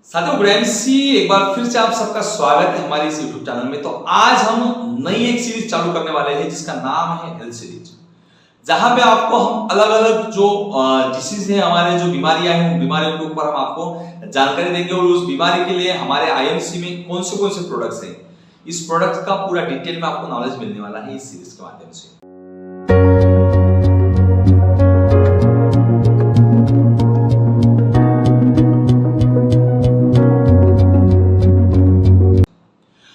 साथियों, good MC एक बार फिर से आप सबका स्वागत है हमारे इस YouTube चैनल में। तो आज हम नई एक सीरीज चालू करने वाले हैं जिसका नाम है हेल्थ सीरीज, जहां पे आपको हम अलग अलग जो डिसीज है, हमारे जो बीमारियां हैं, उन बीमारियों के ऊपर हम आपको जानकारी देंगे और उस बीमारी के लिए हमारे आईएमसी में कौन से प्रोडक्ट्स हैं, इस प्रोडक्ट का पूरा डिटेल में आपको नॉलेज मिलने वाला है इस सीरीज के माध्यम से।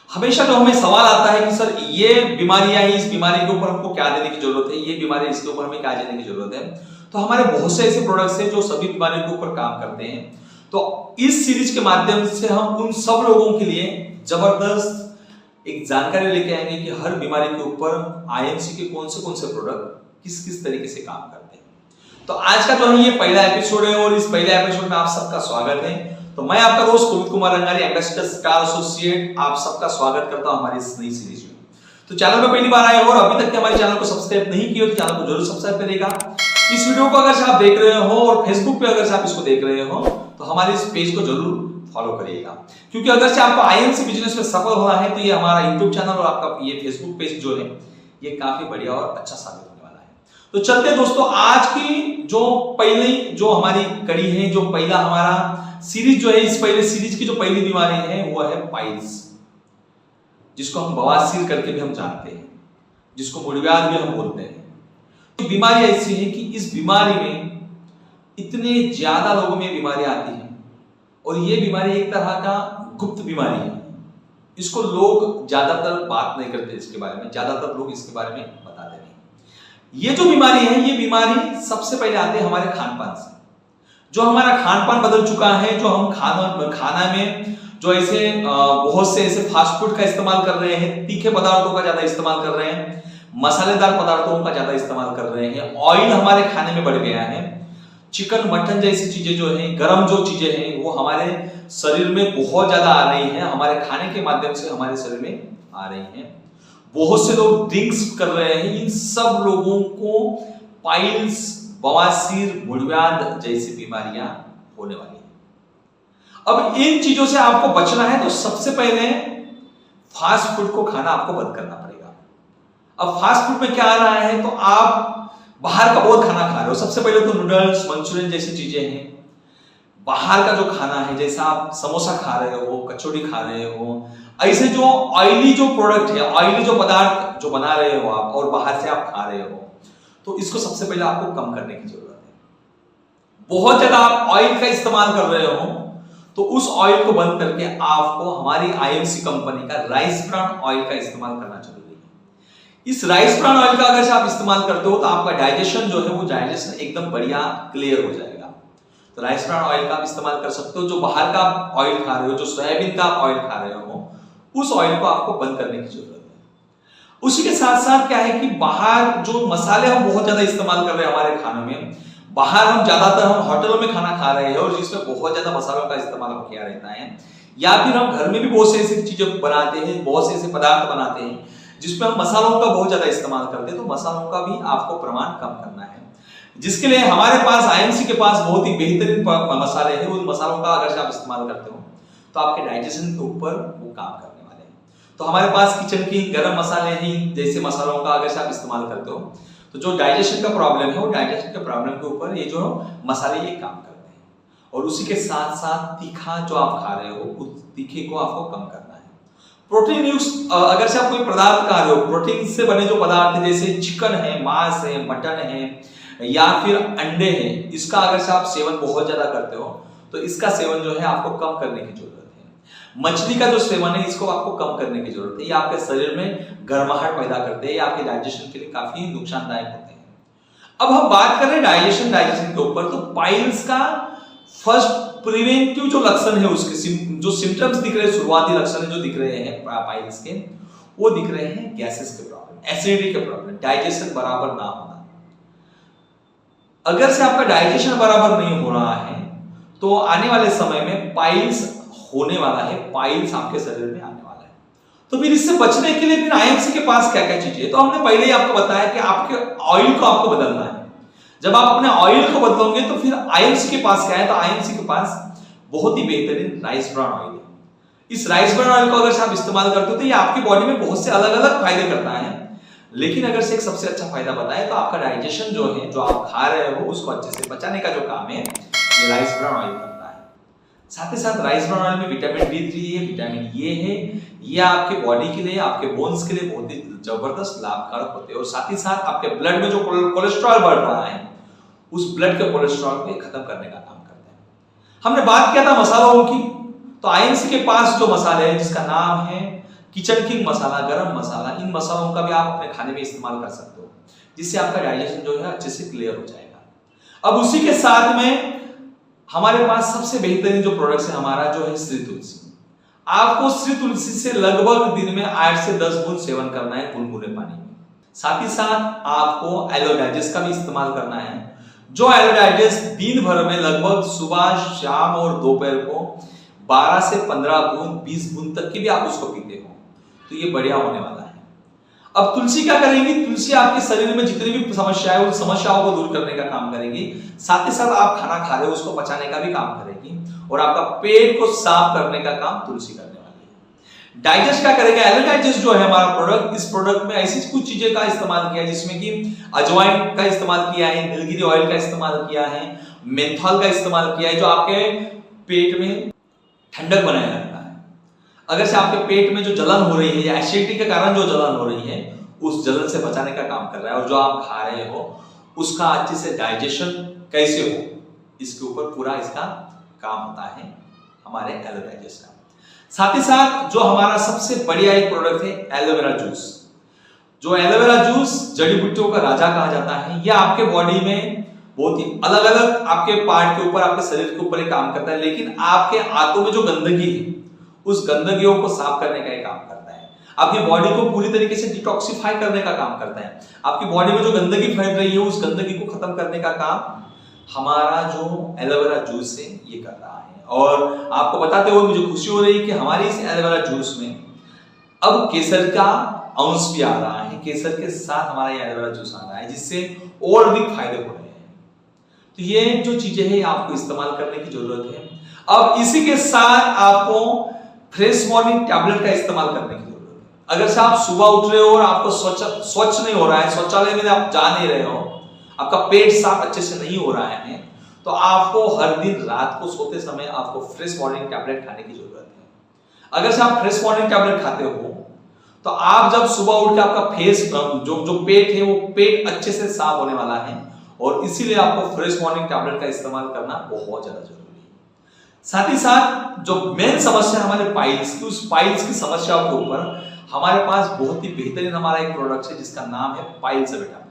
हमेशा जो हमें सवाल आता है कि सर ये बीमारियां है, इस बीमारी के ऊपर हमको क्या देने की जरूरत है, ये बीमारी इसके ऊपर हमें क्या देने की जरूरत है। तो हमारे बहुत से ऐसे प्रोडक्ट्स हैं जो सभी बीमारियों के ऊपर काम करते हैं। तो इस सीरीज के माध्यम से हम उन सब लोगों के लिए जबरदस्त एक जानकारी लेके आएंगे कि हर बीमारी के ऊपर आईएमसी के कौन से प्रोडक्ट किस किस तरीके से काम करते हैं। तो आज का जो है ये पहला एपिसोड है और इस पहले एपिसोड में आप सबका स्वागत है। तो मैं आपका दोस्त Kuldeep Kumar Rangari, ambassador star associate, आप सबका स्वागत करता हूं हमारी इस नई सीरीज में। तो चैनल पर पहली बार आए हो और अभी तक के हमारे चैनल को सब्सक्राइब नहीं किया तो चैनल को जरूर सब्सक्राइब करेगा। इस वीडियो को अगर आप देख रहे हो और फेसबुक पे अगर आप इसको देख रहे हो तो हमारे इस पेज को जरूर फॉलो करिएगा, क्योंकि अगर से आपको आईएमसी बिजनेस में सफल होना है तो ये हमारा यूट्यूब चैनल और आपका ये फेसबुक पेज जो है ये काफी बढ़िया और अच्छा साबित होने वाला है। तो चलते हैं दोस्तों, आज की जो पहली जो हमारी कड़ी है, जो पहला हमारा सीरीज जो है, इस पहले सीरीज की जो पहली बीमारी है वो है पाइल्स, जिसको हम बवासीर करके भी हम जानते हैं, जिसको मुड़व्याध भी हम बोलते हैं। बीमारी ऐसी है कि इस बीमारी में इतने ज्यादा लोगों में बीमारी आती है और ये बीमारी एक तरह का गुप्त बीमारी है। इसको लोग ज्यादातर बात नहीं करते, इसके बारे में ज्यादातर लोग इसके बारे में बताते नहीं। ये जो बीमारी है, ये बीमारी सबसे पहले आती है हमारे खान पान से। जो हमारा खान पान बदल चुका है, जो हम खाना में जो ऐसे बहुत से ऐसे फास्ट फूड का इस्तेमाल कर रहे हैं, तीखे पदार्थों का ज्यादा इस्तेमाल कर रहे हैं, मसालेदार पदार्थों का ज्यादा इस्तेमाल कर रहे हैं, ऑयल हमारे खाने में बढ़ गया है, चिकन मटन जैसी चीजें जो है, गर्म जो चीजें हैं वो हमारे शरीर में बहुत ज्यादा आ रही हैं, हमारे खाने के माध्यम से हमारे शरीर में आ रही हैं। बहुत से लोग ड्रिंक्स कर रहे हैं। इन सब लोगों को पाइल्स, बवासीर, मुड़व्याध जैसी बीमारियां होने वाली हैं। अब इन चीजों से आपको बचना है तो सबसे पहले फास्ट फूड को खाना आपको बंद करना पड़ेगा। अब फास्ट फूड में क्या आ रहा है, तो आप बाहर का बहुत खाना खा रहे हो। सबसे पहले तो नूडल्स, मंचूरियन जैसी चीजें हैं। बाहर का जो खाना है, जैसा आप समोसा खा रहे हो, कचौड़ी खा रहे हो, ऐसे जो ऑयली जो प्रोडक्ट है, ऑयली जो पदार्थ जो बना रहे हो आप और बाहर से आप खा रहे हो, तो इसको सबसे पहले आपको कम करने की जरूरत है। बहुत ज्यादा आप ऑयल का इस्तेमाल कर रहे हो तो उस ऑयल को बंद करके आपको हमारी आईएमसी कंपनी का राइस ब्रान ऑयल का इस्तेमाल करना जरूरी है। इस राइस ब्रान ऑयल का अगर आप इस्तेमाल करते हो तो आपका डाइजेशन जो है वो डाइजेशन एकदम बढ़िया क्लियर हो जाएगा। तो राइस ब्रान ऑयल का आप इस्तेमाल कर सकते हो। जो बाहर का ऑयल खा रहे हो, जो सोयाबीन का ऑयल खा रहे हो, उस ऑयल को आपको बंद करने की जरूरत है। उसी के साथ साथ क्या है कि बाहर जो मसाले हम बहुत ज्यादा इस्तेमाल कर रहे हैं हमारे खानों में, बाहर हम ज्यादातर हम होटलों में खाना खा रहे हैं और जिसमें बहुत ज्यादा मसालों का इस्तेमाल किया रहता है, या फिर हम घर में भी बहुत से ऐसी चीजें बनाते हैं, बहुत से ऐसे पदार्थ बनाते हैं जिसमें हम मसालों का बहुत ज्यादा इस्तेमाल करते हैं। तो मसालों का भी आपको प्रमाण कम करना है, जिसके लिए हमारे पास आईएमसी के पास बहुत ही बेहतरीन मसाले हैं। उन मसालों का अगर आप इस्तेमाल करते हो तो आपके डाइजेशन के ऊपर वो काम करने वाले हैं। तो हमारे पास किचन की गरम मसाले हैं, जैसे मसालों का अगर आप इस्तेमाल करते हो तो जो डाइजेशन का प्रॉब्लम है, वो डाइजेशन के प्रॉब्लम के ऊपर ये जो मसाले ये काम करते हैं। और उसी के साथ साथ तीखा जो आप खा रहे हो, उस तीखे को आपको कम करना है। प्रोटीन युक्त अगर से आप कोई पदार्थ खा रहे हो, प्रोटीन से बने जो पदार्थ है, जैसे चिकन है, मांस है, मटन है या फिर अंडे हैं, इसका अगर से आप सेवन बहुत ज्यादा करते हो तो इसका सेवन जो है आपको कम करने की जरूरत है। मछली का जो सेवन है, इसको आपको कम करने की जरूरत है। ये आपके शरीर में गर्माहट पैदा करते हैं, ये आपके डाइजेशन के लिए काफी नुकसानदायक होते हैं। अब हम बात करें डाइजेशन के ऊपर, तो पाइल्स का फर्स्ट प्रिवेंटिव जो लक्षण है, उसके जो सिम्टम्स दिख रहे हैं, शुरुआती लक्षण जो दिख रहे हैं पाइल्स के, वो दिख रहे हैं गैसेस के प्रॉब्लम, एसिडिटी के प्रॉब्लम, डाइजेशन बराबर ना होना। अगर से आपका डाइजेशन बराबर नहीं हो रहा है तो आने वाले समय में पाइल्स होने वाला है, पाइल्स आपके शरीर में आने वाला है। तो फिर इससे बचने के लिए फिर आईएमसी के पास क्या क्या चीजें है, तो हमने पहले ही आपको बताया कि आपके ऑयल को आपको बदलना है। जब आप अपने ऑयल को बदलोगे तो फिर आईएमसी के पास क्या है, तो आईएमसी के पास बहुत ही बेहतरीन राइस ब्रान ऑयल है। इस राइस ब्रान ऑयल को अगर आप इस्तेमाल करते हो तो ये आपकी बॉडी में बहुत से अलग अलग फायदे करता है, लेकिन अगर से एक सबसे अच्छा फायदा बताए तो आपका डाइजेशन जो है, जो आप खा रहे हो उसको अच्छे से पचाने का जो काम है ये राइस ब्रान ऑयल करता है। साथ ही साथ राइस ब्रान ऑयल में विटामिन D3 है, विटामिन ए है, ये आपके बॉडी के लिए, आपके बोन्स के लिए बहुत ही जबरदस्त लाभकारक होते हैं। और साथ ही साथ आपके ब्लड में जो कोलेस्ट्रॉल बढ़ रहा है उस ब्लड के कोलेस्ट्रॉल को खत्म करने का काम करते हैं। हमने बात किया था मसालों की, तो आईएनसी के पास जो मसाले हैं जिसका नाम है किचन किंग मसाला, गरम मसाला, इन मसालों का भी आप अपने खाने में इस्तेमाल कर सकते हो, जिससे आपका डाइजेशन जो है अच्छे से क्लियर हो जाएगा। अब उसी के साथ में हमारे पास सबसे बेहतरीन जो प्रोडक्ट है हमारा जो है श्री तुलसी। आपको श्री तुलसी से लगभग दिन में 8 से 10 बूंद सेवन करना है गुनगुने पानी में। साथ ही साथ आपको एलो डाइजेस्ट का भी इस्तेमाल करना है, जो एलो डाइजेस्ट दिन भर में लगभग सुबह, शाम और दोपहर को 12 से 15 बूंद, 20 बूंद तक की भी आप उसको पीते हो तो ये बढ़िया होने वाला है। अब तुलसी क्या करेगी? तुलसी आपके शरीर में जितनी भी समस्याएं हैं उन समस्याओं को दूर करने का काम करेगी। साथ ही साथ आप खाना खा रहे हो उसको पचाने का भी काम करेगी और आपका पेट को साफ करने का काम तुलसी करने वाली है। डाइजेस्ट क्या करेगा? एलो डाइजेस्ट जो है हमारा प्रोडक्ट, इस प्रोडक्ट में ऐसी कुछ चीजें का इस्तेमाल किया है जिसमें कि अजवाइन का इस्तेमाल किया है, नीलगिरी ऑयल का इस्तेमाल किया है, मेंथॉल का इस्तेमाल किया है, जो आपके पेट में ठंडक बनाए रखता है। अगर से आपके पेट में जो जलन हो रही है या एसिडिटी के कारण जो जलन हो रही है उस जलन से बचाने का काम कर रहा है। और जो आप खा रहे हो उसका अच्छे से डाइजेशन कैसे हो इसके ऊपर पूरा इसका काम होता है हमारे एलो डाइजेस्ट का। साथ ही साथ जो हमारा सबसे बढ़िया एक प्रोडक्ट है एलोवेरा जूस। जो एलोवेरा जूस जड़ी बूटियों का राजा कहा जाता है, यह आपके बॉडी में बहुत ही अलग अलग आपके पार्ट के ऊपर, आपके शरीर के ऊपर काम करता है, लेकिन आपके आंतों में जो गंदगी है उस गंदगियों को साफ करने का काम करता है। आपकी बॉडी को पूरी तरीके से डिटॉक्सिफाई करने का काम करता है। आपकी बॉडी में जो गंदगी फैल रही है उस गंदगी को खत्म करने का काम हमारा जो एलोवेरा जूस है ये कर रहा है। और आपको बताते हुए मुझे खुशी हो रही है कि हमारी इस एलोवेरा जूस में अब केसर का अंश भी आ रहा है। केसर के साथ हमारा ये एलोवेरा जूस आ रहा है जिससे और भी फायदे हो रहे हैं। तो ये जो चीजें हैं आपको इस्तेमाल करने की जरूरत है। अब इसी के साथ आपको फ्रेश मॉर्निंग टैबलेट का इस्तेमाल करने की जरूरत है। अगर से आप सुबह उठ रहे हो और आपको स्वच्छ नहीं हो रहा है, शौचालय में आप जा नहीं रहे हो, आपका पेट साफ अच्छे से नहीं हो रहा है, तो आपको हर दिन रात को सोते समय आपको फ्रेश मॉर्निंग टैबलेट खाने की जरूरत है। अगर से आप फ्रेश मॉर्निंग टैबलेट खाते हो तो आप जब सुबह उठ के आपका फेस जो पेट है वो पेट अच्छे से साफ होने वाला है और इसीलिए आपको फ्रेश मॉर्निंग टैबलेट का इस्तेमाल करना बहुत ज्यादा जरूरी है। साथ ही साथ जो मेन समस्या हमारे पाइल्स की, उस पाइल्स की समस्या के ऊपर हमारे पास बहुत ही बेहतरीन हमारा एक प्रोडक्ट है जिसका नाम है पाइल सेवे टैबलेट।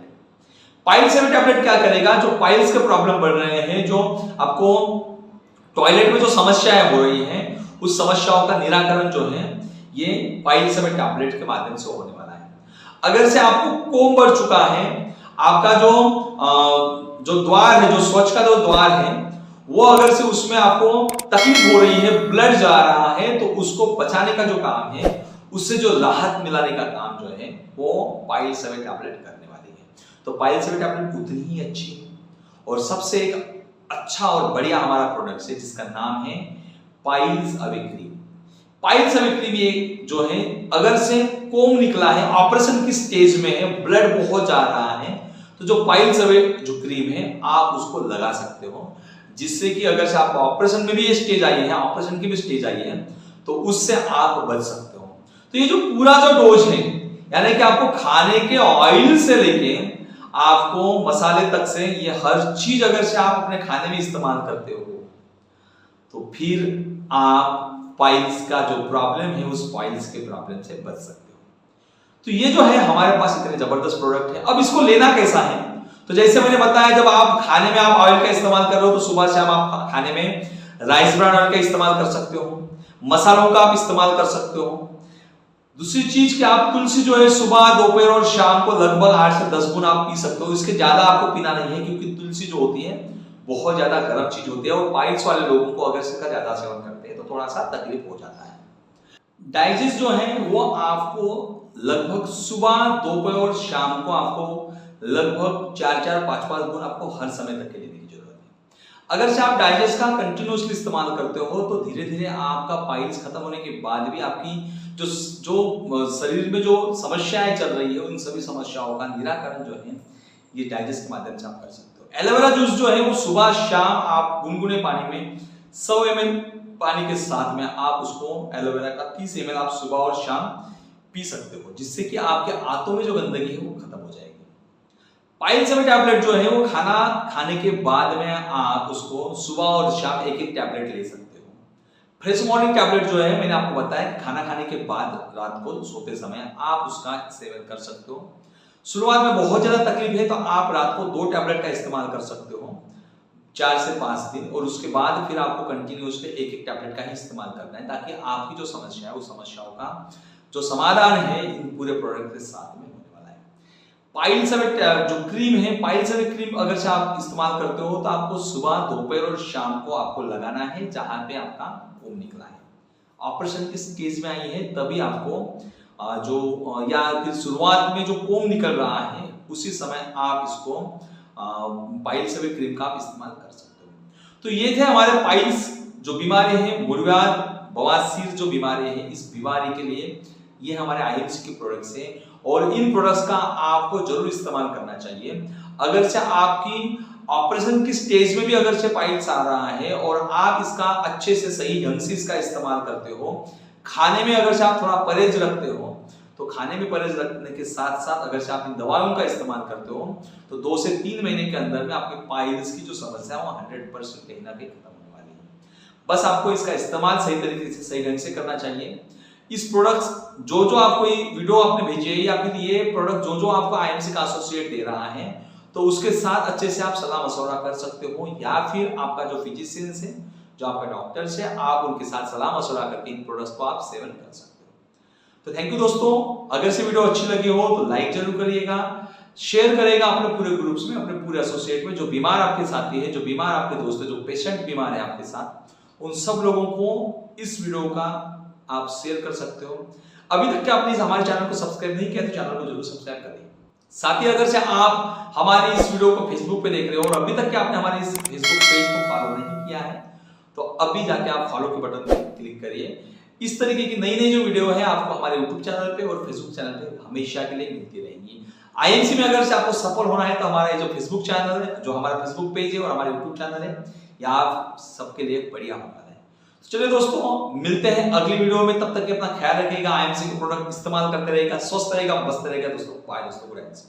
पाइल सेवे टैबलेट क्या करेगा? जो पाइल्स के प्रॉब्लम बढ़ रहे हैं, जो आपको टॉयलेट में जो समस्याएं हो रही हैं, उस समस्याओं का निराकरण जो है ये पाइल सेवे टैबलेट के माध्यम से होने वाला है। अगर से आपको कोम बढ़ चुका है, आपका जो द्वार है, जो स्वच्छ का जो द्वार है वो अगर से उसमें आपको तकलीफ हो रही है, ब्लड जा रहा है, तो उसको बचाने का जो काम है, उससे जो राहत मिलाने का काम जो है वो पाइल सेवे टैबलेट करने वाली है। तो पाइल सेवे टैबलेट उतनी ही अच्छी है और सबसे एक अच्छा और बढ़िया हमारा प्रोडक्ट है जिसका नाम है piles away cream. Piles away cream ये जो है अगर से कोम निकला है, ऑपरेशन की स्टेज में है, ब्लड बहुत जा रहा है, तो जो पाइल्स अवे जो क्रीम है आप उसको लगा सकते हो, जिससे कि अगर से आपको ऑपरेशन में भी ये स्टेज आई है, ऑपरेशन की भी स्टेज आई है, तो उससे आप बच सकते हो। तो ये जो पूरा जो डोज है, यानी कि आपको खाने के ऑयल से लेके आपको मसाले तक से, ये हर चीज अगर से आप अपने खाने में इस्तेमाल करते हो तो फिर आप पाइल्स का जो प्रॉब्लम है उस पाइल्स के प्रॉब्लम से बच सकते हो। तो ये जो है हमारे पास इतने जबरदस्त प्रोडक्ट है। अब इसको लेना कैसा है? तो जैसे मैंने बताया, जब आप खाने में आप ऑयल का इस्तेमाल कर रहे हो तो सुबह शाम आप खाने में राइस ब्रान ऑयल का इस्तेमाल कर सकते हो, मसालों का आप इस्तेमाल कर सकते हो। दूसरी चीज कि आप तुलसी जो है सुबह, दोपहर और शाम को लगभग 8 से 10 गुना आप पी सकते हो। इसके ज्यादा आपको पीना नहीं है क्योंकि तुलसी जो होती है बहुत ज्यादा गर्म चीज होती है और पाइल्स वाले लोगों को अगर इसका ज्यादा सेवन करते हैं तो थोड़ा सा तकलीफ हो जाता है। डाइजेस्ट जो है वो आपको लगभग सुबह, दोपहर और शाम को आपको लगभग 4-4, 5-5 गुना आपको हर समय तक के लेने की जरूरत है। अगर से आप डाइजेस्ट का कंटिन्यूसली इस्तेमाल करते हो तो धीरे धीरे आपका पाइल्स खत्म होने के बाद भी आपकी जो जो शरीर में जो समस्याएं चल रही है उन सभी समस्याओं का निराकरण जो है ये डाइजेस्ट के माध्यम से आप कर सकते हो। एलोवेरा जूस जो है वो सुबह शाम आप गुनगुने पानी में 100 ml पानी के साथ में आप उसको एलोवेरा का 30 ml आप सुबह और शाम पी सकते हो, जिससे कि आपके आंतों में जो गंदगी है वो खत्म हो जाएगी। पाइल्स में टैबलेट जो है वो खाना खाने के बाद में आप उसको सुबह और शाम एक एक टैबलेट ले सकते हो। फ्रेश मॉर्निंग टैबलेट जो है मैंने आपको बताया खाना खाने के बाद रात को सोते समय आप उसका सेवन कर सकते हो। शुरुआत में बहुत ज्यादा तकलीफ है तो आप रात को 2 टैबलेट का इस्तेमाल कर सकते हो 4 से 5 दिन, और उसके बाद फिर आपको कंटिन्यूसली एक एक टैबलेट का ही इस्तेमाल करना है, ताकि आपकी जो समस्या है उस समस्याओं का जो समाधान है इन पूरे प्रोडक्ट के साथ में होने वाला है। पाइल सेवन जो क्रीम है, पाइल सेवन क्रीम अगर से आप इस्तेमाल करते हो तो आपको सुबह, दोपहर और शाम को आपको लगाना है जहां पे आपका खून निकला है। ऑपरेशन के केस में आई है तभी आपको जो या फिर शुरुआत में जो कोम निकल रहा है उसी समय आप इसको पाइल सेवन क्रीम का आप इस्तेमाल कर सकते हो। तो ये थे हमारे पाइल्स जो बीमारी है, मुर्गियात, बवासीर जो बीमारी है, इस बीमारी के लिए ये हमारे आईएमसी के प्रोडक्ट्स हैं और इन प्रोडक्ट्स का आपको जरूर इस्तेमाल करना चाहिए। अगर से आपकी ऑपरेशन की स्टेज में भी अगर से पाइल्स आ रहा है और आप इसका अच्छे से सही ढंग से इसका इस्तेमाल करते हो, खाने में अगर से आप थोड़ा परहेज रखते हो तो खाने में परहेज रखने के साथ साथ अगर से आप इन दवाओं का इस्तेमाल करते हो तो 2 से 3 महीने के अंदर में आपके पाइल्स की जो समस्या है वो 100% कहीं ना कहीं खत्म होने वाली है। बस आपको इसका इस्तेमाल सही तरीके से, सही ढंग से करना चाहिए। इस प्रोडक्ट्स जो आपको ये वीडियो आपने भेजी है या फिर ये प्रोडक्ट जो आपको आईएमसी का एसोसिएट दे रहा है तो उसके साथ अच्छे से आप सलाह मशवरा कर सकते हो, या फिर आपका जो फिजिशियंस है, जो आपका डॉक्टर्स है, आप उनके साथ सलाह मशवरा करके इन प्रोडक्ट्स को आप सेवन कर सकते हो। तो थैंक यू दोस्तों, अगर से वीडियो अच्छी लगी हो तो लाइक जरूर करिएगा, शेयर करेगा अपने पूरे ग्रुप्स में, अपने पूरे एसोसिएट में। जो बीमार आपके साथी है, जो बीमार आपके दोस्त है, जो पेशेंट बीमार है आपके साथ, उन सब लोगों को इस वीडियो का आप शेयर कर सकते हो। अभी तक क्या आपने हमारे चैनल को सब्सक्राइब नहीं किया तो चैनल को जरूर सब्सक्राइब करिए। साथ ही अगर से आप हमारी इस वीडियो को फेसबुक पे देख रहे हो और अभी तक क्या आपने हमारे इस फेसबुक पेज को फॉलो नहीं किया है तो अभी जाके आप फॉलो के बटन पे क्लिक करिए। इस तरीके की नई नई जो वीडियो है आपको हमारे यूट्यूब चैनल पे और फेसबुक चैनल पे हमेशा के लिए मिलती रहेंगी। आईएमसी में अगर से आपको सफल होना है तो हमारा जो फेसबुक चैनल है, जो हमारा फेसबुक पेज है और हमारा यूट्यूब चैनल है, यह आप सबके लिए बढ़िया होगा। चलिए दोस्तों, मिलते हैं अगली वीडियो में। तब तक अपना ख्याल रखिएगा, आईएमसी के प्रोडक्ट इस्तेमाल करते रहेगा, स्वस्थ रहेगा, मस्त रहेगा दोस्तों। बाय दोस्तों।